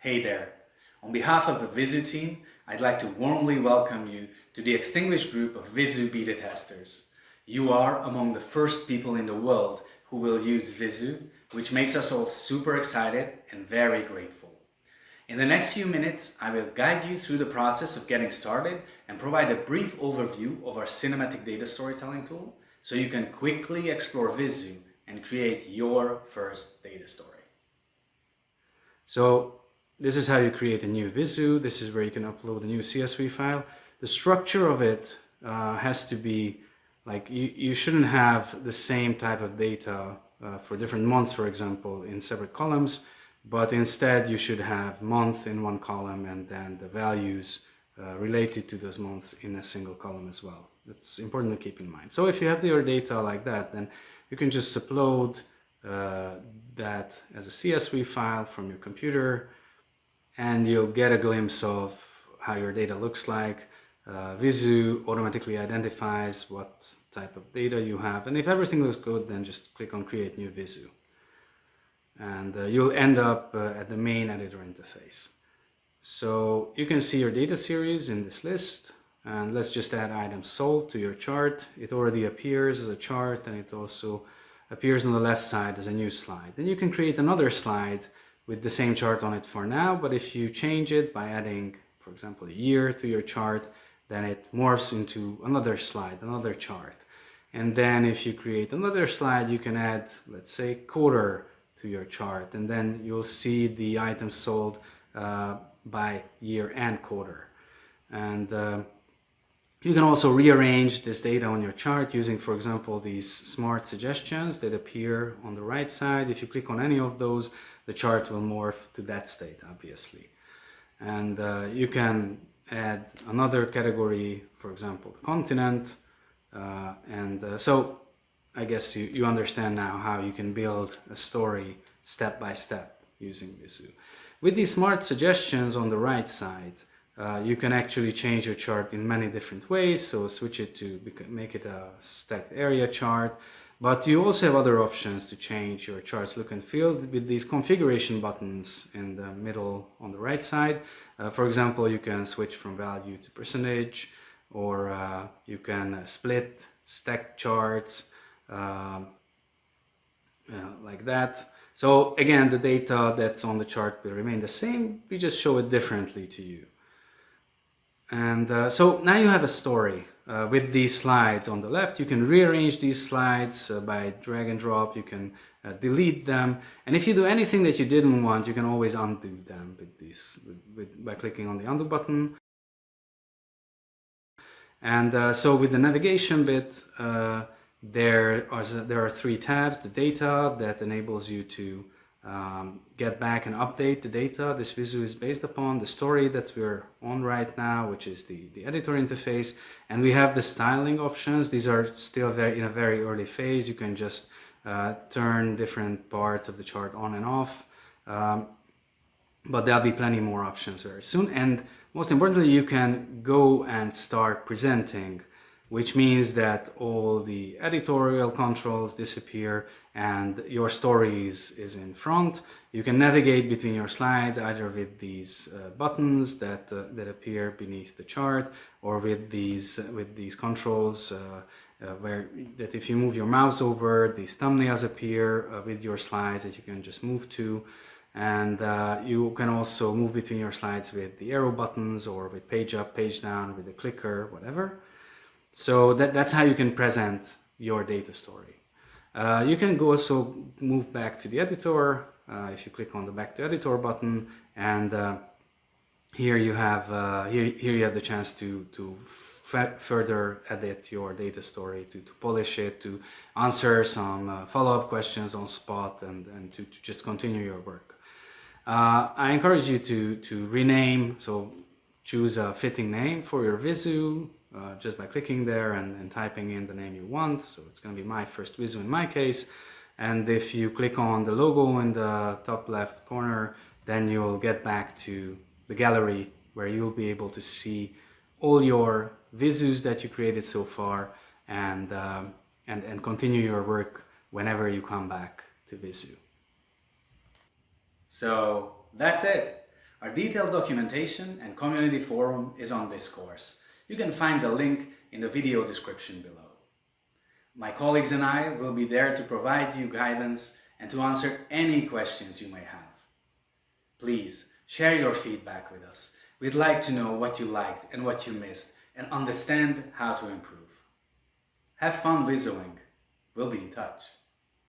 Hey there! On behalf of the Vizzu team, I'd like to warmly welcome you to the extinguished group of Vizzu beta testers. You are among the first people in the world who will use Vizzu, which makes us all super excited and very grateful. In the next few minutes, I will guide you through the process of getting started and provide a brief overview of our cinematic data storytelling tool so you can quickly explore Vizzu and create your first data story. So this is how you create a new Vizzu. This is where you can upload a new CSV file. The structure of it has to be like you shouldn't have the same type of data for different months, for example, in separate columns, but instead you should have month in one column and then the values related to those months in a single column as well. That's important to keep in mind. So if you have your data like that, then you can just upload that as a CSV file from your computer, and you'll get a glimpse of how your data looks like. Vizzu automatically identifies what type of data you have, and if everything looks good, then just click on Create New Vizzu. And you'll end up at the main editor interface. So you can see your data series in this list, and let's just add items sold to your chart. It already appears as a chart, and it also appears on the left side as a new slide. Then you can create another slide with the same chart on it for now, but if you change it by adding, for example, a year to your chart, then it morphs into another slide, another chart. And then if you create another slide, you can add, let's say, quarter to your chart, and then you'll see the items sold by year and quarter. And you can also rearrange this data on your chart using, for example, these smart suggestions that appear on the right side. If you click on any of those, the chart will morph to that state, obviously. And you can add another category, for example, the continent. So I guess you understand now how you can build a story step by step using Vizzu. With these smart suggestions on the right side, you can actually change your chart in many different ways. So switch it to make it a stacked area chart. But you also have other options to change your chart's look and feel with these configuration buttons in the middle on the right side. For example, you can switch from value to percentage, or you can split, stack charts like that. So again, the data that's on the chart will remain the same. We just show it differently to you. And so now you have a story. With these slides on the left, you can rearrange these slides by drag and drop. You can delete them, and if you do anything that you didn't want, you can always undo them by clicking on the undo button. And so with the navigation bit, there are three tabs: the data that enables you to get back and update the data this Vizzu is based upon, the story that we're on right now, which is the editor interface, and we have the styling options. These are still in a very early phase. You can just turn different parts of the chart on and off, but there'll be plenty more options very soon. And most importantly, you can go and start presenting, which means that all the editorial controls disappear and your story is in front. You can navigate between your slides either with these buttons that appear beneath the chart, or with these controls where if you move your mouse over, these thumbnails appear with your slides that you can just move to. And you can also move between your slides with the arrow buttons, or with page up, page down, with the clicker, whatever. So that's how you can present your data story. You can also move back to the editor if you click on the Back to Editor button, and here you have the chance to further edit your data story, to polish it, to answer some follow-up questions on spot, and to just continue your work. I encourage you to rename, so choose a fitting name for your Vizzu. Just by clicking there and typing in the name you want. So it's going to be My First Vizzu in my case. And if you click on the logo in the top left corner, then you'll get back to the gallery where you'll be able to see all your Vizzus that you created so far, and continue your work whenever you come back to Vizzu. So that's it. Our detailed documentation and community forum is on this course. You can find the link in the video description below. My colleagues and I will be there to provide you guidance and to answer any questions you may have. Please share your feedback with us. We'd like to know what you liked and what you missed and understand how to improve. Have fun Vizzuing. We'll be in touch.